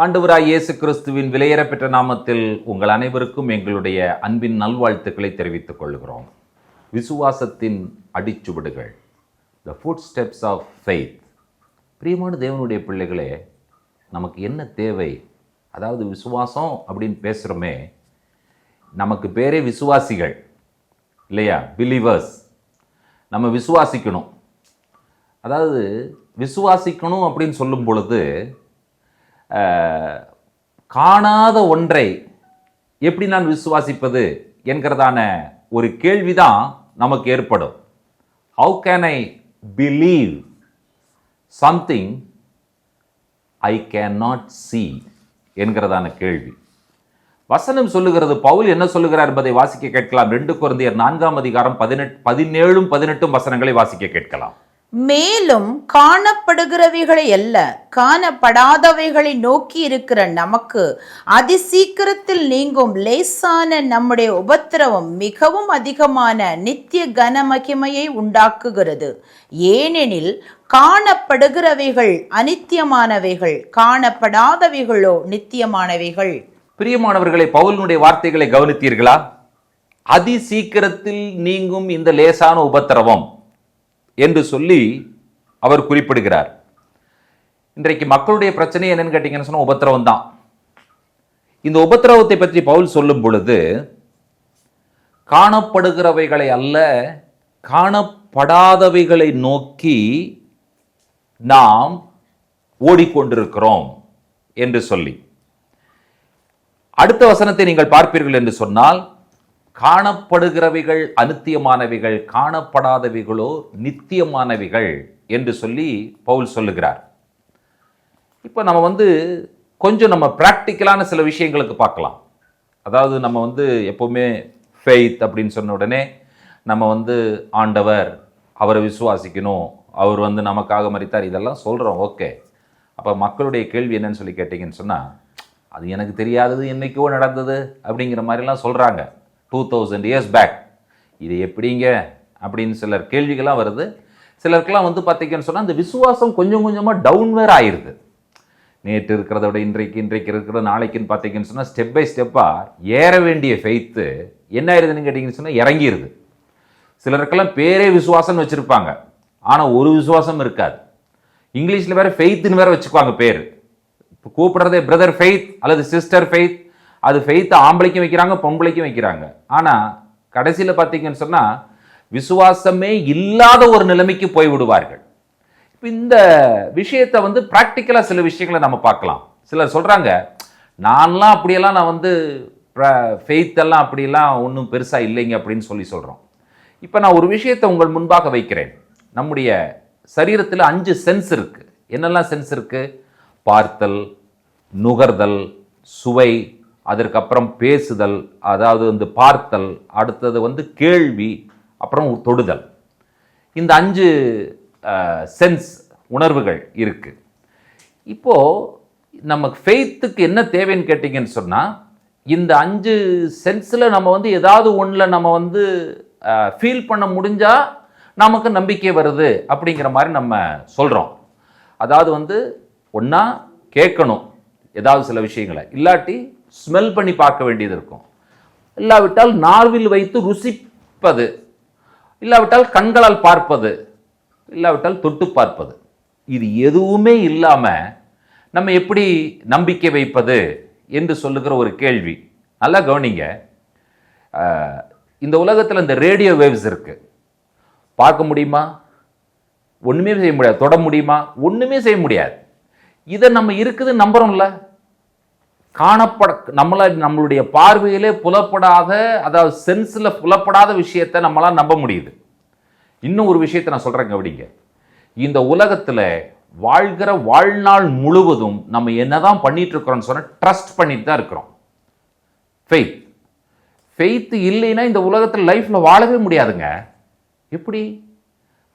ஆண்டவராய் இயேசு கிறிஸ்துவின் விலையேறப்பெற்ற நாமத்தில் உங்கள் அனைவருக்கும் எங்களுடைய அன்பின் நல்வாழ்த்துக்களை தெரிவித்துக் கொள்கிறோம். விசுவாசத்தின் அடிச்சுவடுகள், the footsteps of faith. பிரியமான தேவனுடைய பிள்ளைகளே, நமக்கு என்ன தேவை? அதாவது விசுவாசம் அப்படின்னு பேசுகிறோமே, நமக்கு பேரே விசுவாசிகள் இல்லையா? பிலீவர்ஸ். நம்ம விசுவாசிக்கணும். அதாவது விசுவாசிக்கணும் அப்படின்னு சொல்லும் பொழுது காணாத ஒன்றை எப்படி நான் விசுவாசிப்பது என்கிறதான ஒரு கேள்விதான் நமக்கு ஏற்படும். How can I believe something I can not see என்கிறதான கேள்வி. வசனம் சொல்லுகிறது, பவுல் என்ன சொல்லுகிறார் என்பதை வாசிக்க கேட்கலாம். 2 கொரிந்தியர் 4ஆம் அதிகாரம் 17-18 வசனங்களை வாசிக்க கேட்கலாம். மேலும் காணப்படுகிறவைகளை அல்ல, காணப்படாதவைகளை நோக்கி இருக்கிற நமக்கு அதிசீக்கிரத்தில் நீங்கும் லேசான நம்முடைய உபத்திரவம் மிகவும் அதிகமான நித்திய கனமகிமையை உண்டாக்குகிறது. ஏனெனில் காணப்படுகிறவைகள் அநித்தியமானவைகள், காணப்படாதவைகளோ நித்தியமானவைகள். பிரியமானவர்களை, பவுலினுடைய வார்த்தைகளை கவனித்தீர்களா? அதிசீக்கிரத்தில் நீங்கும் இந்த லேசான உபத்திரவம் என்று சொல்லி அவர் குறிப்பிடுகிறார். இன்றைக்கு மக்களுடைய பிரச்சனை என்னன்னு கேட்டீங்கன்னு சொன்னா உபத்திரவம் தான். இந்த உபத்திரவத்தை பற்றி பவுல் சொல்லும் பொழுது, காணப்படுகிறவைகளை அல்ல, காணப்படாதவைகளை நோக்கி நாம் ஓடிக்கொண்டிருக்கிறோம் என்று சொல்லி, அடுத்த வசனத்தை நீங்கள் பார்ப்பீர்கள் என்று சொன்னால், காணப்படுகிறவைகள் அநித்தியமானவைகள், காணப்படாதவைகளோ நித்தியமானவைகள் என்று சொல்லி பவுல் சொல்லுகிறார். இப்போ நம்ம கொஞ்சம் நம்ம பிராக்டிக்கலான சில விஷயங்களுக்கு பார்க்கலாம். அதாவது நம்ம எப்பவுமே ஃபெய்த் அப்படின்னு சொன்ன உடனே நம்ம ஆண்டவர், அவரை விசுவாசிக்கணும், அவர் நமக்காக மரித்தார், இதெல்லாம் சொல்கிறோம். ஓகே. அப்போ மக்களுடைய கேள்வி என்னன்னு சொல்லி கேட்டிங்கன்னு சொன்னால், அது எனக்கு தெரியாதது, என்னைக்கோ நடந்தது அப்படிங்கிற மாதிரிலாம் சொல்கிறாங்க. 2000 years பேக், இது எப்படிங்க அப்படின்னு சிலர் கேள்விகள்லாம் வருது. சிலருக்கெல்லாம் பார்த்தீங்கன்னு சொன்னால் அந்த விசுவாசம் கொஞ்சம் கொஞ்சமாக டவுன்வேர் ஆயிடுது. நேற்று இருக்கிறத விட இன்றைக்கு இருக்கிற நாளைக்குன்னு பார்த்தீங்கன்னு சொன்னால் ஸ்டெப் பை ஸ்டெப்பாக ஏற வேண்டிய ஃபெய்த்து என்ன ஆயிடுதுன்னு கேட்டிங்கன்னு சொன்னால் இறங்கிடுது. சிலருக்கெல்லாம் பேரே விசுவாசம்னு வச்சுருப்பாங்க, ஆனால் ஒரு விசுவாசம் இருக்காது. இங்கிலீஷில் வேறு ஃபெய்த்துன்னு வேறு வச்சுக்குவாங்க பேர். இப்போ கூப்பிடுறதே பிரதர் ஃபெய்த் அல்லது சிஸ்டர் ஃபெய்த். அது ஃபெய்த்தை ஆம்பளைக்கும் வைக்கிறாங்க, பொம்பளைக்கும் வைக்கிறாங்க. ஆனால் கடைசியில் பார்த்தீங்கன்னு சொன்னால் விசுவாசமே இல்லாத ஒரு நிலைமைக்கு போய் விடுவார்கள். இப்போ இந்த விஷயத்தை ப்ராக்டிக்கலாக சில விஷயங்களை நம்ம பார்க்கலாம். சிலர் சொல்கிறாங்க, நான்லாம் அப்படியெல்லாம் நான் ஃபெய்த்தெல்லாம் அப்படியெல்லாம் ஒன்றும் பெருசாக இல்லைங்க அப்படின்னு சொல்கிறோம். இப்போ நான் ஒரு விஷயத்தை உங்கள் முன்பாக வைக்கிறேன். நம்முடைய சரீரத்தில் 5 சென்ஸ் இருக்குது. என்னெல்லாம் சென்ஸ் இருக்குது? பார்த்தல், நுகர்தல், சுவை, அதற்கப்புறம் பேசுதல், அதாவது பார்த்தல், அடுத்தது கேள்வி, அப்புறம் தொடுதல். இந்த 5 சென்ஸ் உணர்வுகள் இருக்கு. இப்போ நமக்கு ஃபெய்த்துக்கு என்ன தேவைன்னு கேட்டிங்கன்னு சொன்னால், இந்த 5 சென்ஸில் நம்ம ஏதாவது ஒன்றில் நம்ம ஃபீல் பண்ண முடிஞ்சா நமக்கு நம்பிக்கை வருது அப்படிங்கிற மாதிரி நம்ம சொல்கிறோம். அதாவது ஒன்றா கேட்கணும் ஏதாவது சில விஷயங்களை, இல்லாட்டி ஸ்மெல் பண்ணி பார்க்க வேண்டியது இருக்கும், இல்லாவிட்டால் நார்வில் வைத்து ருசிப்பது, இல்லாவிட்டால் கண்களால் பார்ப்பது, இல்லாவிட்டால் தொட்டு பார்ப்பது. இது எதுவுமே இல்லாமல் நம்ம எப்படி நம்பிக்கை வைப்பது என்று சொல்லுகிற ஒரு கேள்வி. நல்லா கவனிங்க. இந்த உலகத்தில் இந்த ரேடியோ வேவ்ஸ் இருக்கு. பார்க்க முடியுமா? ஒன்றுமே செய்ய முடியாது. தொட முடியுமா? ஒன்றுமே செய்ய முடியாது. இதை நம்ம இருக்குது நம்புறோம்ல. நம்மளுடைய பார்வையிலே புலப்படாத, அதாவது சென்ஸில் புலப்படாத விஷயத்தை நம்மளால் நம்ப முடியுது. இன்னும் ஒரு விஷயத்தை நான் சொல்கிறேன், கவனிங்க. இந்த உலகத்தில் வாழ்கிற வாழ்நாள் முழுவதும் நம்ம என்னதான் பண்ணிட்டு இருக்கிறோம்னு சொன்னால் ட்ரஸ்ட் பண்ணிட்டு தான் இருக்கிறோம். ஃபெய்த் இல்லைன்னா இந்த உலகத்தில் லைஃப்பில் வாழவே முடியாதுங்க. எப்படி?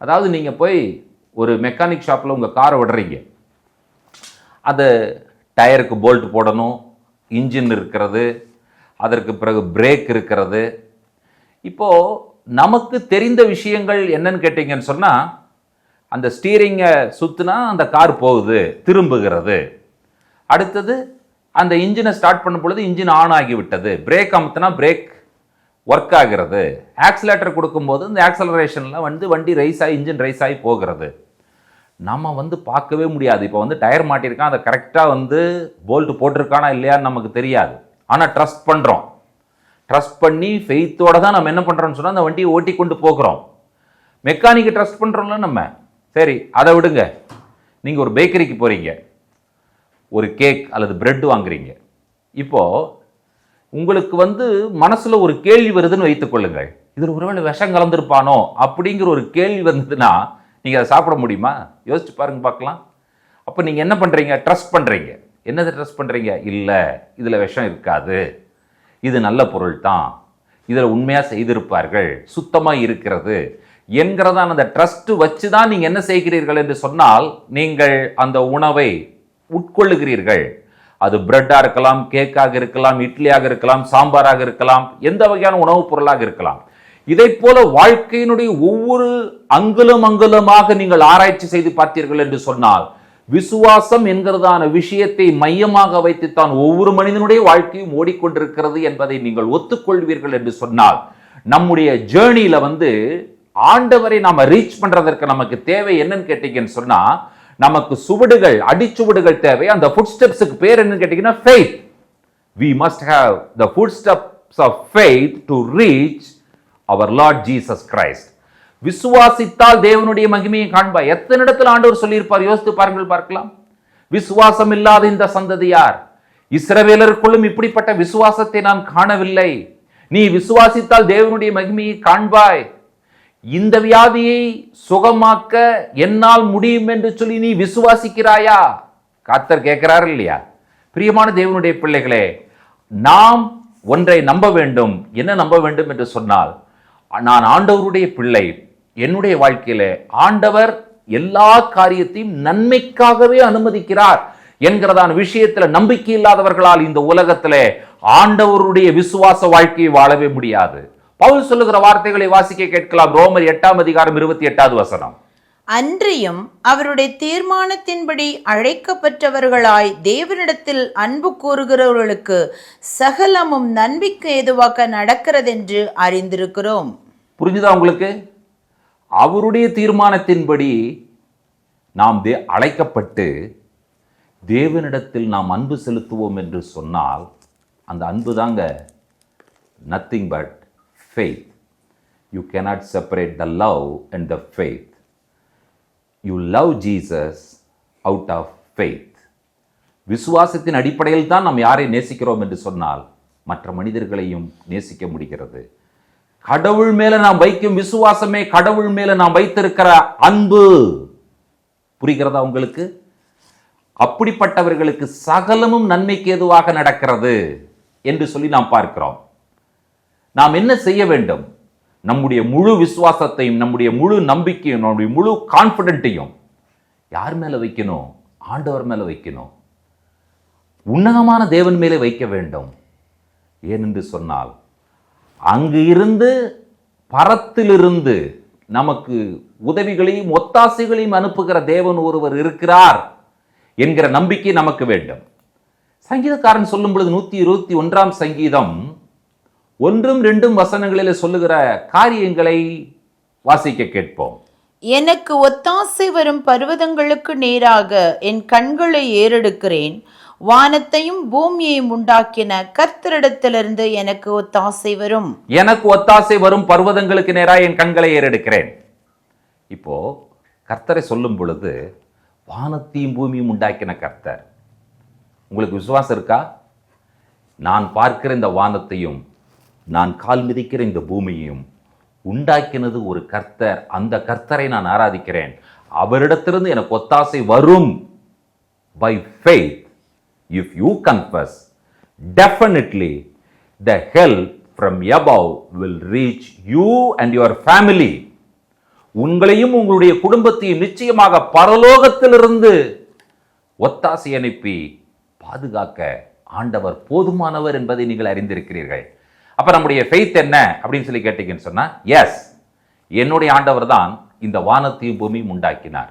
அதாவது நீங்கள் போய் ஒரு மெக்கானிக் ஷாப்பில் உங்கள் காரை விடுறீங்க, அது டயருக்கு போல்ட் போடணும், இன்ஜின் இருக்கிறது, அதற்கு பிறகு பிரேக் இருக்கிறது. இப்போது நமக்கு தெரிந்த விஷயங்கள் என்னன்னு கேட்டிங்கன்னு சொன்னால், அந்த ஸ்டீரிங்கை சுற்றுனா அந்த கார் போகுது, திரும்புகிறது. அடுத்தது அந்த இன்ஜினை ஸ்டார்ட் பண்ணும் பொழுது இன்ஜின் ஆன் ஆகிவிட்டது, பிரேக் அமுத்தினா பிரேக் ஒர்க் ஆகிறது, ஆக்சிலேட்டர் கொடுக்கும்போது இந்த ஆக்சலரேஷனில் வண்டி ரைஸ் ஆகி இன்ஜின் ரைஸ் ஆகி போகிறது. நம்ம பார்க்கவே முடியாது. இப்போ டயர் மாட்டியிருக்கான், அதை கரெக்டாக போல்ட்டு போட்டிருக்கானா இல்லையான்னு நமக்கு தெரியாது. ஆனால் ட்ரஸ்ட் பண்ணுறோம். ட்ரஸ்ட் பண்ணி ஃபெய்த்தோடு தான் நம்ம என்ன பண்ணுறோம்னு சொன்னால் அந்த வண்டியை ஓட்டி கொண்டு போகிறோம். மெக்கானிக்கை ட்ரஸ்ட் பண்ணுறோம்ல நம்ம. சரி, அதை விடுங்க. நீங்கள் ஒரு பேக்கரிக்கு போகிறீங்க, ஒரு கேக் அல்லது பிரெட் வாங்குறீங்க. இப்போது உங்களுக்கு மனசில் ஒரு கேள்வி வருதுன்னு வைத்துக்கொள்ளுங்கள், இதில் ஒருவேளை விஷம் கலந்துருப்பானோ அப்படிங்கிற ஒரு கேள்வி வந்ததுன்னா நீங்கள் அதை சாப்பிட முடியுமா? யோசிச்சு பாருங்க பார்க்கலாம். அப்போ நீங்கள் என்ன பண்ணுறீங்க? ட்ரஸ்ட் பண்ணுறீங்க. என்னதை ட்ரஸ்ட் பண்ணுறீங்க? இல்லை, இதில் விஷம் இருக்காது, இது நல்ல பொருள் தான், இதில் உண்மையாக செய்திருப்பார்கள், சுத்தமாக இருக்கிறது என்கிறதான் அந்த ட்ரஸ்ட் வச்சு தான் நீங்கள் என்ன செய்கிறீர்கள் என்று சொன்னால் நீங்கள் அந்த உணவை உட்கொள்ளுகிறீர்கள். அது பிரெட்டாக இருக்கலாம், கேக்காக இருக்கலாம், இட்லியாக இருக்கலாம், சாம்பாராக இருக்கலாம், எந்த வகையான உணவுப் பொருளாக இருக்கலாம். இதை போல வாழ்க்கையினுடைய ஒவ்வொரு அங்குலமாக நீங்கள் ஆராய்ச்சி செய்து பார்த்தீர்கள் என்று சொன்னால் விசுவாசம் என்கிறதான விஷயத்தை மையமாக வைத்துத்தான் ஒவ்வொரு மனிதனுடைய வாழ்க்கையும் ஓடிக்கொண்டிருக்கிறது என்பதை நீங்கள் ஒத்துக்கொள்வீர்கள் என்று சொன்னால் நம்முடைய ஜேர்னியில ஆண்டவரை நாம ரீச் பண்றதற்கு நமக்கு தேவை என்னன்னு கேட்டீங்கன்னு சொன்னா நமக்கு சுவடுகள், அடிச்சுவடுகள் தேவை. அந்த ஃபுட் ஸ்டெப்ஸுக்கு பேர் என்னன்னு கேட்டீங்கன்னா faith. We must have the footsteps of faith to reach our Lord Jesus Christ. விசுவாசித்தால் தேவனுடைய மகிமையை காண்பாய். எத்தனை இடத்துல ஆண்டவர் சொல்லியிருப்பார் யோசித்து பாருங்கள் பார்க்கலாம். விசுவாசம் இல்லாத இந்த சந்ததியார், இஸ்ரவேலருக்குள்ளும் இப்படிப்பட்ட விசுவாசத்தை நான் காணவில்லை, நீ விசுவாசித்தால் தேவனுடைய மகிமையை காண்பாய், இந்த வியாதியை சுகமாக்க என்னால் முடியும் என்று சொல்லி நீ விசுவாசிக்கிறாயா? கர்த்தர் கேட்கிறார் இல்லையா? பிரியமான தேவனுடைய பிள்ளைகளே, நாம் ஒன்றை நம்ப வேண்டும். என்ன நம்ப வேண்டும் என்று சொன்னால், நான் ஆண்டவருடைய பிள்ளை, என்னுடைய வாழ்க்கையில ஆண்டவர் எல்லா காரியத்தையும் நன்மைக்காகவே அனுமதிக்கிறார் என்கிறதான விஷயத்துல நம்பிக்கை இல்லாதவர்களால் இந்த உலகத்திலே ஆண்டவருடைய விசுவாச வாழ்க்கையை வாழவே முடியாது. பவுல் சொல்லுகிற வார்த்தைகளை வாசிக்க கேட்கலாம். ரோமர் 8:28. அன்றியும் அவருடைய தீர்மானத்தின்படி அழைக்கப்பட்டவர்களாய் தேவனிடத்தில் அன்பு கூறுகிறவர்களுக்கு சகலமும் நன்மைக்கு ஏதுவாக நடக்கிறதென்று அறிந்திருக்கிறோம். புரிஞ்சுதா உங்களுக்கு? அவருடைய தீர்மானத்தின்படி நாம் அழைக்கப்பட்டு தேவனிடத்தில் நாம் அன்பு செலுத்துவோம் என்று சொன்னால் அந்த அன்பு தாங்க nothing but faith. You cannot separate the love and the faith. You love Jesus out of faith. விசுவாசத்தின் அடிப்படையில் தான் நாம் யாரை நேசிக்கிறோம் என்று சொன்னால் மற்ற மனிதர்களையும் நேசிக்க முடிகிறது. கடவுள் மேல நாம் வைக்கும் விசுவாசமே கடவுள் மேல நாம் வைத்திருக்கிற அன்பு. புரிகிறதா உங்களுக்கு? அப்படிப்பட்டவர்களுக்கு சகலமும் நன்மைக்கு ஏதுவாக நடக்கிறது என்று சொல்லி நாம் பார்க்கிறோம். நாம் என்ன செய்ய வேண்டும்? நம்முடைய முழு விசுவாசத்தையும், நம்முடைய முழு நம்பிக்கையும், நம்முடைய முழு கான்ஃபிடென்ட்டையும் யார் மேல வைக்கணும்? ஆண்டவர் மேல வைக்கணும். உன்னதமான தேவன் மேலே வைக்க வேண்டும். ஏனென்று சொன்னால் அங்கு இருந்து பரத்திலிருந்து நமக்கு உதவிகளையும் ஒத்தாசைகளையும் அனுப்புகிற தேவன் ஒருவர் இருக்கிறார் என்கிற நம்பிக்கை நமக்கு வேண்டும். சங்கீதக்காரன் சொல்லும் பொழுது 121 சங்கீதம் 1-2 வசனங்களில் சொல்லுகிற காரியங்களை வாசிக்க கேட்போம். எனக்கு ஒத்தாசை வரும் பர்வதங்களுக்கு நேராக என் கண்களை ஏறெடுக்கிறேன், வானத்தையும் பூமியையும் உண்டாக்கின கர்த்தரிடத்திலிருந்து எனக்கு ஒத்தாசை வரும். எனக்கு ஒத்தாசை வரும் பர்வதங்களுக்கு நேராக என் கண்களை ஏறெடுக்கிறேன். இப்போ கர்த்தரை சொல்லும் பொழுது வானத்தையும் பூமியும் உண்டாக்கின கர்த்தர். உங்களுக்கு விசுவாசம் இருக்கா? நான் பார்க்கிற இந்த வானத்தையும் நான் கால் மிதிக்கிற இந்த பூமியையும் உண்டாக்கினது ஒரு கர்த்தர். அந்த கர்த்தரை நான் ஆராதிக்கிறேன். அவரிடத்திலிருந்து எனக்கு ஒத்தாசை வரும். By faith, if you confess, definitely the help from above will reach you and your family. உங்களையும் உங்களுடைய குடும்பத்தையும் நிச்சயமாக பரலோகத்திலிருந்து ஒத்தாசை அனுப்பி பாதுகாக்க ஆண்டவர் போதுமானவர் என்பதை நீங்கள் அறிந்திருக்கிறீர்கள். அப்ப நம்முடைய ஃபெய்த் என்ன அப்படின்னு சொல்லி கேட்டீங்கன்னு சொன்னா, எஸ், என்னுடைய ஆண்டவர் தான் இந்த வானத்தையும் பூமியும் உண்டாக்கினார்.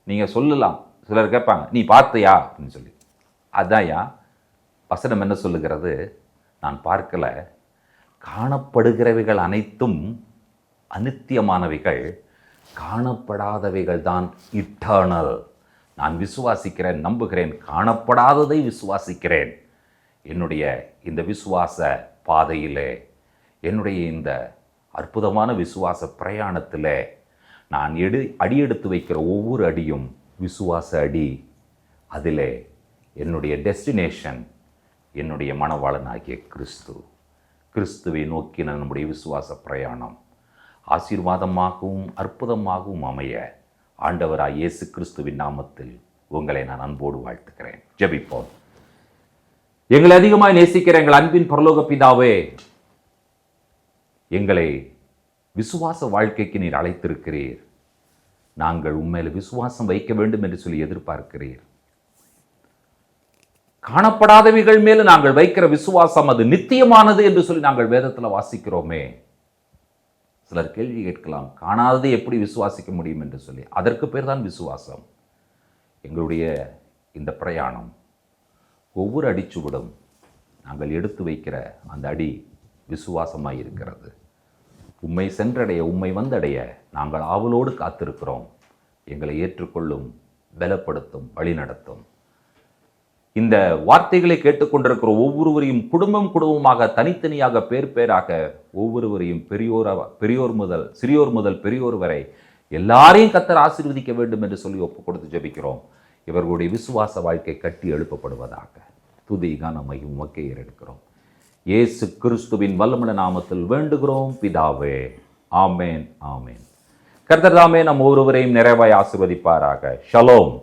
நீங்க சொல்லலாம், சிலர் கேட்பாங்க, நீ பார்த்தையா அப்படின்னு சொல்லி. அதான்யா, வசனம் என்ன சொல்லுகிறது? நான் பார்க்கல, காணப்படுகிறவைகள் அனைத்தும் அநித்தியமானவைகள், காணப்படாதவைகள் தான் இட்டர்னல். நான் விசுவாசிக்கிறேன், நம்புகிறேன், காணப்படாததை விசுவாசிக்கிறேன். என்னுடைய இந்த விசுவாச பாதையிலே, என்னுடைய இந்த அற்புதமான விசுவாச பிரயாணத்தில் நான் அடியெடுத்து வைக்கிற ஒவ்வொரு அடியும் விசுவாச அடி. அதில் என்னுடைய டெஸ்டினேஷன் என்னுடைய மணவாளனாகிய கிறிஸ்துவை நோக்கின நம்முடைய விசுவாச பிரயாணம் ஆசீர்வாதமாகவும் அற்புதமாகவும் அமைய ஆண்டவராய் இயேசு கிறிஸ்துவின் நாமத்தில் உங்களை நான் அன்போடு வாழ்த்துக்கிறேன். ஜெபிப்போம். எங்களை அதிகமாய் நேசிக்கிற எங்கள் அன்பின் பரலோக பிதாவே, எங்களை விசுவாச வாழ்க்கைக்கு நீர் அழைத்திருக்கிறீர். நாங்கள் உண்மையில விசுவாசம் வைக்க வேண்டும் என்று சொல்லி எதிர்பார்க்கிறீர். காணப்படாதவைகள் மேல நாங்கள் வைக்கிற விசுவாசம் அது நித்தியமானது என்று சொல்லி நாங்கள் வேதத்தில் வாசிக்கிறோமே. சிலர் கேள்வி கேட்கலாம், காணாததை எப்படி விசுவாசிக்க முடியும் என்று சொல்லி. அதற்கு பேர் தான் விசுவாசம். எங்களுடைய இந்த பிரயாணம் ஒவ்வொரு அடிச்சுவிடும் நாங்கள் எடுத்து வைக்கிற அந்த அடி விசுவாசமாய் இருக்கிறது. உம்மை சென்றடைய, உம்மை வந்தடைய நாங்கள் ஆவலோடு காத்திருக்கிறோம். எங்களை ஏற்றுக்கொள்ளும், பலப்படுத்தும், வழிநடத்தும். இந்த வார்த்தைகளை கேட்டுக்கொண்டிருக்கிற ஒவ்வொருவரையும் குடும்பமாக தனித்தனியாக பேராக ஒவ்வொருவரையும் பெரியோர் முதல் சிறியோர் முதல் பெரியோர் வரை எல்லாரையும் கர்த்தர் ஆசீர்வதிக்க வேண்டும் என்று சொல்லி ஒப்பு கொடுத்து ஜெபிக்கிறோம். இவர்களுடைய விசுவாச வாழ்க்கை கட்டி எழுப்பப்படுவதாக. துதி கனமையும் உமக்கே ஏறெடுக்கிறோம். இயேசு கிறிஸ்துவின் வல்லமுள்ள நாமத்தில் வேண்டுகிறோம் பிதாவே. ஆமேன், ஆமேன். கர்த்தர் தாமே நம் ஒவ்வொருவரையும் நிறைவாய் ஆசீர்வதிப்பாராக. ஷலோம்.